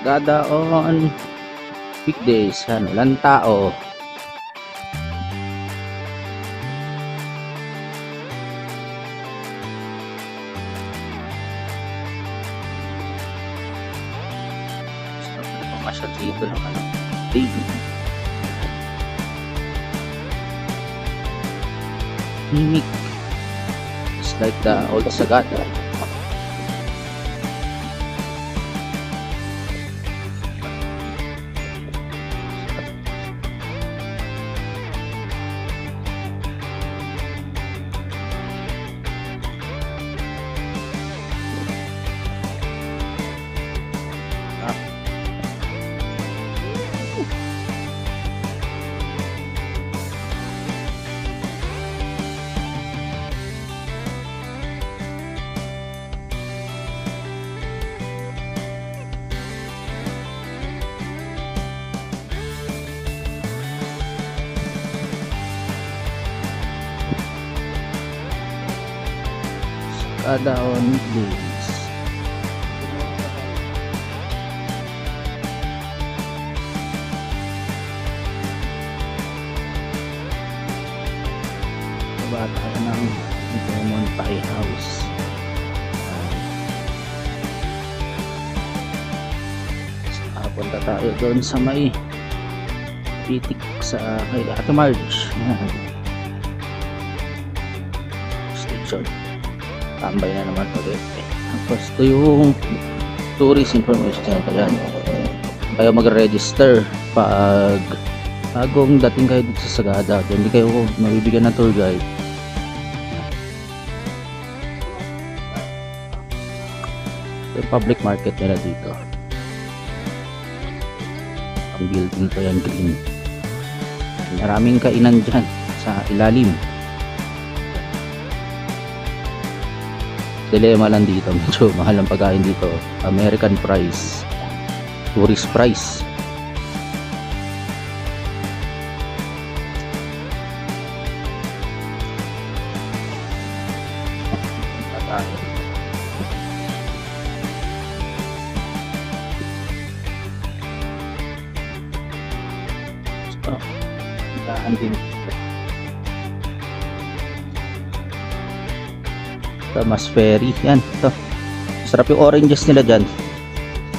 Sagada on weekdays, yan, walang tao. Masya dito ng ano, day. Mimic. It's like the old Sagada. Sagada on weekdays. Bata ka ng Common Pie House. Punta tayo doon sa may pitik sa kay Ate Marge. Station. Tambay na naman ulit. Tapos ito yung tourist information. Kaya mag-register pag bagong dating kayo dito sa Sagada. Hindi kayo mabibigyan ng tour guide. Ito yung public market nila dito. Ang building ko yan green. Maraming kainan dyan sa ilalim. Dilema lang dito, medyo mahal ang pagkain dito. American price, tourist price. Dahan din. Mas Ferry, yan, ito sarap yung oranges nila dyan,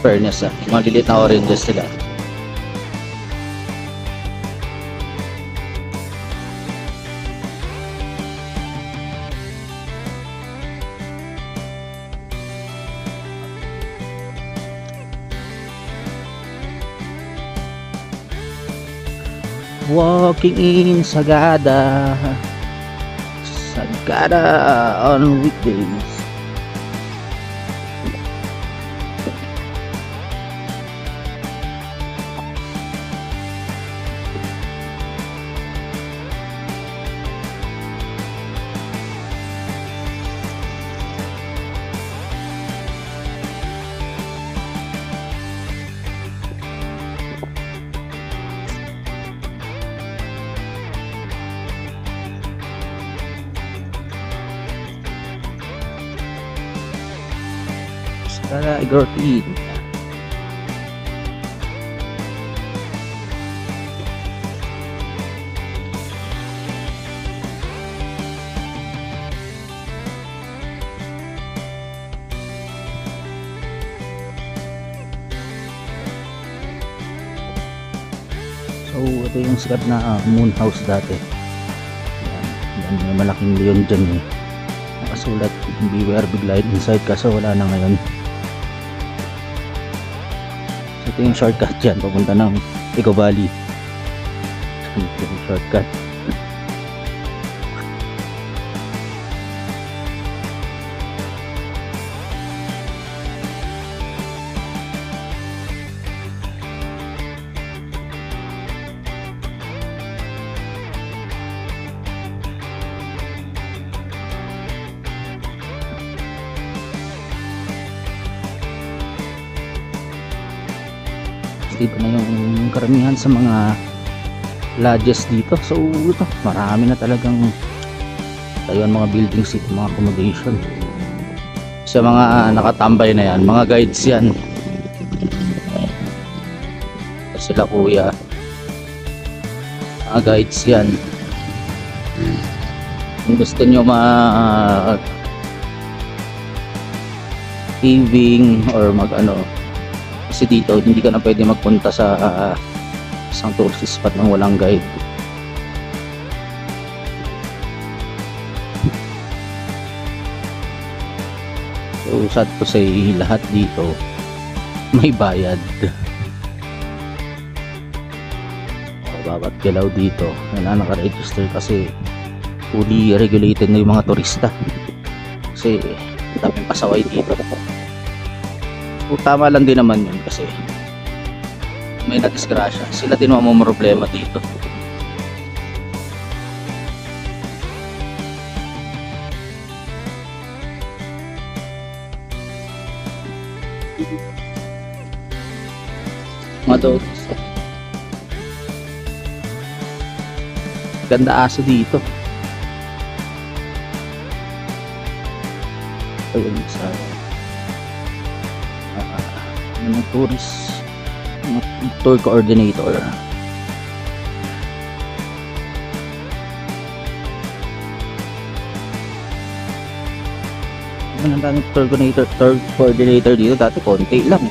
fairness mga lilit na oranges nila. Walking in Sagada. Sagada on weekdays. Sagada Igortin. So ito yung sikat na moon house dati. Yan, may malaking leon dyan eh. Nakasulat beware big light inside, kaso wala na ngayon. Ito yung shortcut dyan papunta ng Eco Valley. Ito yung shortcut. Dito na yung karamihan sa mga lodges dito. So ito, marami na talagang tayuan mga buildings dito, mga accommodation. Sa mga nakatambay na yan, mga guides yan. sila kuya, mga guides yan. Kung gusto nyo caving or mag ano, kasi dito hindi ka na pwede magpunta sa isang tourist spot nang walang guide. So sad to say, lahat dito may bayad. Bawat galaw dito na naka-register kasi fully regulated na yung mga turista, kasi daming pasaway dito. So, tama lang din naman yun kasi may nadisgrasya, sila din ang mga problema dito. Mga dogs, ganda aso dito. Ayun sa mga tourist, mga tour coordinator. Ang daming tour coordinator dito, dati konti lang.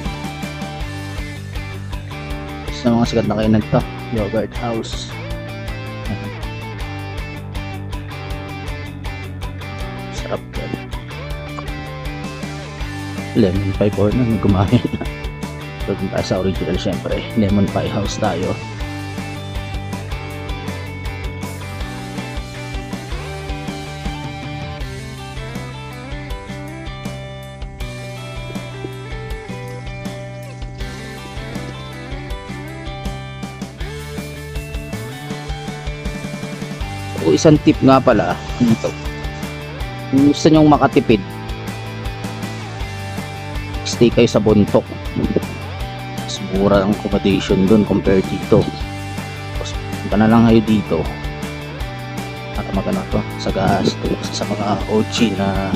Sa mga sikat na kainan to, Yogurt House. Sarap yan. Lemon pie corner na kumain. So dun tayo sa original, syempre lemon pie house tayo. So isang tip nga pala ito, kung gusto nyong makatipid, stay kayo sa Bontoc. Mas mura ang accommodation dun compared dito. Tapos punta na lang kayo dito at magana to sa gas, sa mga OG na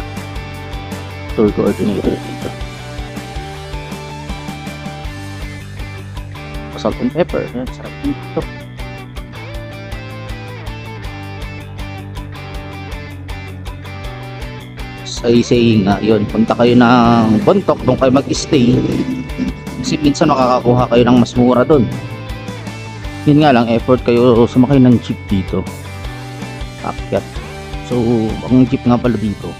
tour coordinator dito. Salt and pepper, yan, sarap dito. Saying nga yun, punta kayo ng Bontoc, doon kayo mag-stay kasi minsan makakakuha kayo ng mas mura doon. Yun nga lang, effort kayo sumakay ng jeep dito, aakyat. So ang jeep nga pala dito,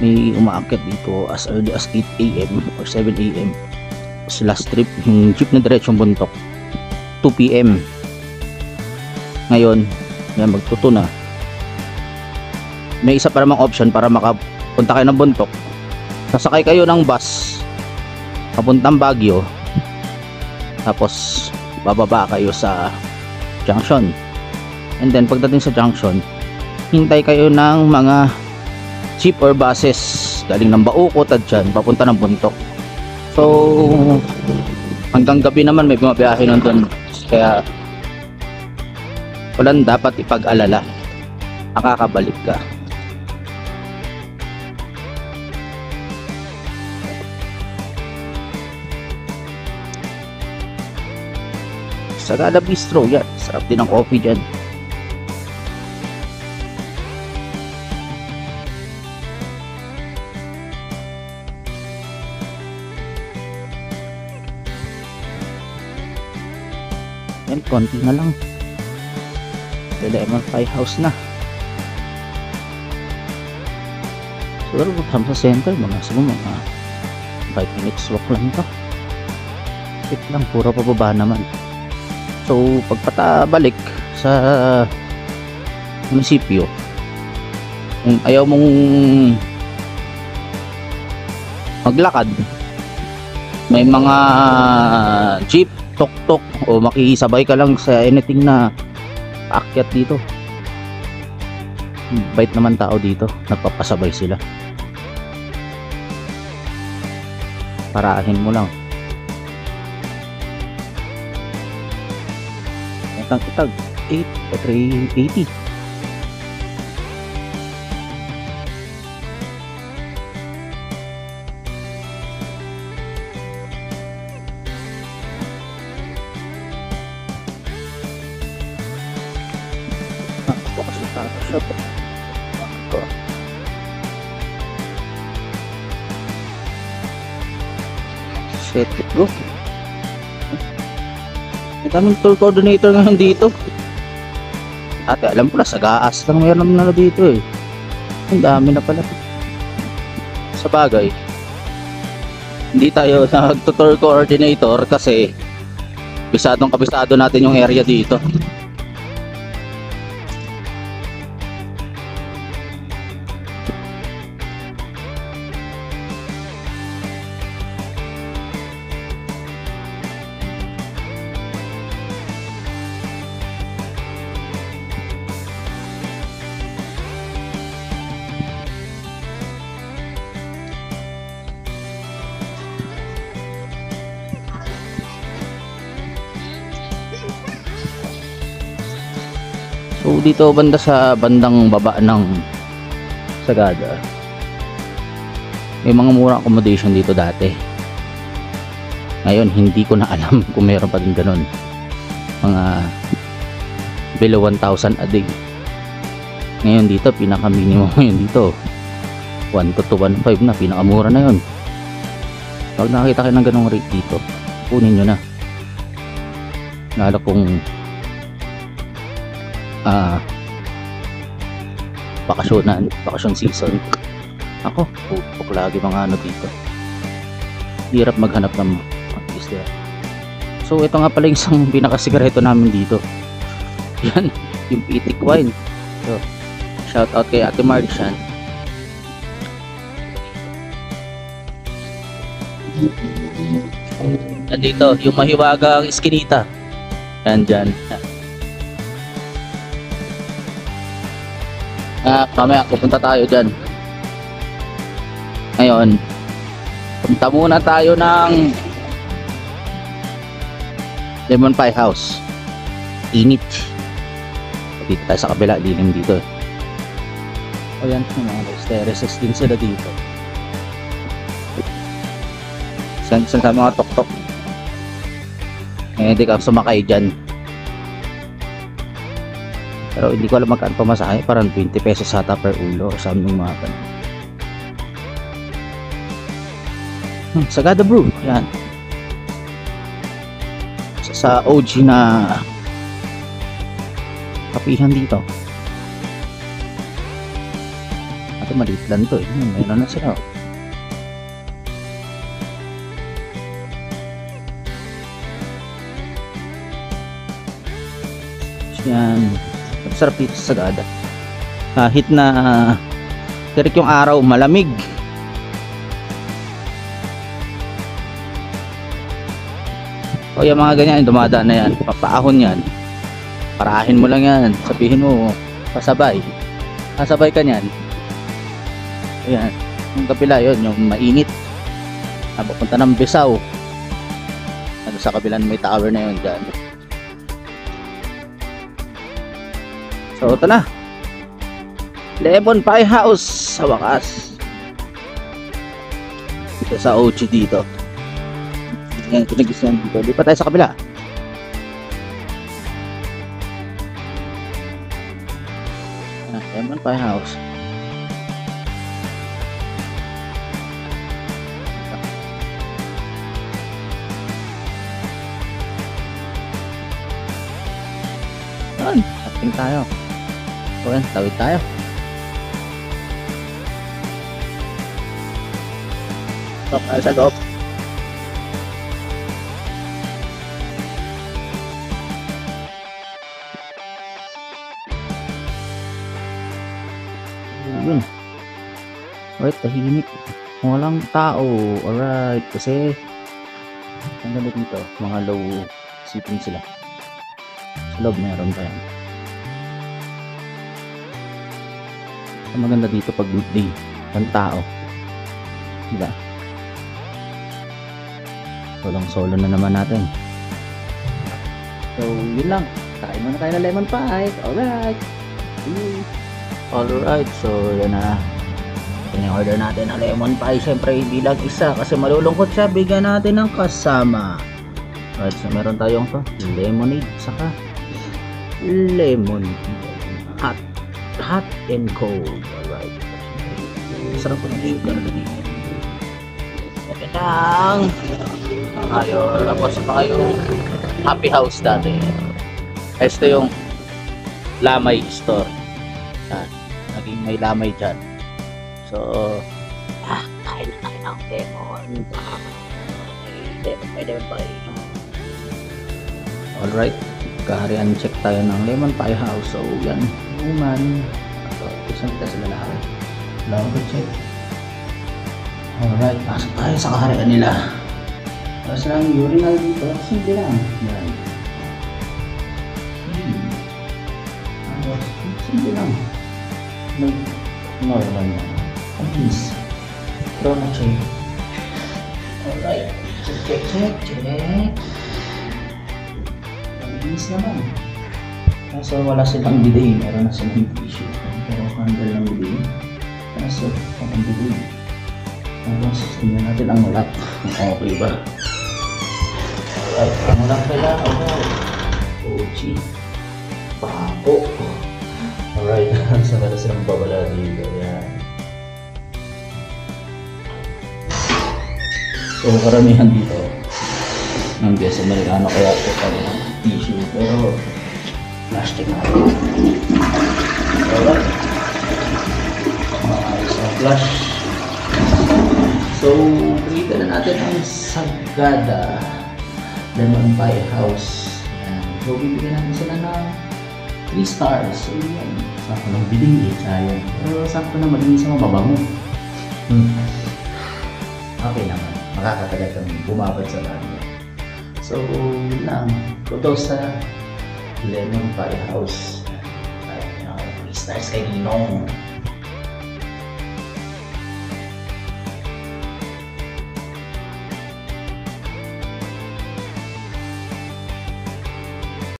may umaakyat dito as early as 8 AM or 7 AM. Tapos last trip yung jeep na diretsong Bontoc 2 PM. Ngayon yan, magtuto na, may isa pa namang option para punta kayo ng Bontoc. Sasakay kayo ng bus papuntang Baguio, tapos bababa kayo sa junction, and then pagdating sa junction, hintay kayo ng mga jeep or buses galing ng Baukot at dyan papunta ng Bontoc. So hanggang gabi naman may bumabiyahe nun doon, kaya walang dapat ipag-alala, nakakabalik ka. Sagada Bistro, yan, sarap din ang coffee dyan. Yan, konti na lang, lemon pie house na. Siguro sa center siguro mga 5 minutes walk lang to. It lang, puro pababa naman. So pagpatabalik sa munisipyo, kung ayaw mong maglakad, may mga jeep, tuk-tuk, o makikisabay ka lang sa anything na paakyat dito. Bait naman tao dito, nagpapasabay sila, parahin mo lang. Itag 380. shop. Ito. Set it, go. May daming tour coordinator ngayon dito. Ate, alam ko na, Sagaas lang meron na dito eh. Ang dami na pala. Sa bagay, hindi tayo nag-tour coordinator kasi bisadong kabisado natin yung area dito. So dito banda sa bandang baba ng Sagada, may mga murang accommodation dito dati. Ngayon hindi ko na alam kung meron pa din ganun, mga below 1,000 a day. Ngayon dito pinaka minimum ngayon dito 1 to 1.5 na, pinakamura na yun. Pag nakakita kayo ng ganung rate dito, kunin nyo na, lalo kung bakasyon season. Ako, pupok lagi mga ano dito. Hirap maghanap ng isla. So ito nga pala yung isang pinakasigareto namin dito. Yan, yung Pitik Wine. So, shout out kay Ate Marcian. Nandito, yung mahiwagang iskinita. Yan dyan. Mamaya pupunta tayo dyan. Ngayon, punta muna tayo ng Lemon Pie House. Init. Dito tayo sa kabila, lilim dito. O yan, mga terraces din sila dito. San sa mga tok-tok. Hindi ka sumakay dyan. Pero hindi ko alam magkano pamasahe, parang 20 pesos ata per ulo or something mga ganun. Sagada Brew, yan. Sa OG na kapihan dito. Ate maliit lang to eh. Mayroon na sila. Yan. Sarap dito sa Sagada. Kahit na tirik yung araw, malamig. O yung mga ganyan, dumadaan na yan, papaahon yan, parahin mo lang yan, sabihin mo pasabay, pasabay ka nyan. Ayan, yung kapila yun, yung mainit, papunta ng Bisaw, ano sa kabilang may tower na yun dyan. So ito na, Lemon Pie House sa wakas. Ito sa OG dito. Yan, pinag-isyan dito. Di pa tayo sa kabila. Lemon Pie House. Yan, ating tayo. So yan, tawid tayo. Stop tayo sa loob. Yun. Alright, tahimik. Walang tao. Alright, kasi ang ganda dito, mga low seating sila. Sa loob meron pa yan. Ang maganda dito pag weekday, ang tao. Diba? Solong-solo na naman natin. So, yun lang. Kain muna tayo ng lemon pie. Alright. Alright, so yan na. Pini-order natin ang lemon pie. Siyempre, hindi lang isa kasi malulungkot siya. Bigyan natin ng kasama. Alright, so meron tayong to lemonade, saka lemon hot hot and cold. Alright. Sarap po ng sugar. Okay lang. Ayun. Tapos pa kayong Happy House dati. Ito yung Lamay store. Naging may lamay dyan. So, kain na tayo ng lemon. Lemon pie. Alright. Kaharian check tayo ng lemon pie house. So, yan. Human. Isang kita sa lalaki. Lemon check. Alright. Pasok tayo sa kaharian nila. Tapos lang urinal dito. Simple lang. Yan. Simple lang. Normal na. Please. Throw na check. Alright. Check. Please naman. Kaso wala silang bidet. Meron na silang tissue. Pero handle ng bidet. Kaso walang bidet. Tapos tingnan natin ang lock. Okay ba? Alright. Ang lock nila. Ochi. Papo. Alright, saan na silang babala dito, yan. So, karamihan dito ng beses Amerikano kaya ito kaya tissue, pero plastic na. Alright. Maayos na flush. So, pilitan na natin ang Sagada Lemon Pie House. Yan. So, bibigyan natin sila ng 3 stars. So, yan. Sakto ng biling sayang. Pero sakto na malinis ang mababango. Okay naman. Makakatagal kami bumabad sa lalo. So, yun lang. Ito sa Lemon Pie House. 3 stars kay Ninong.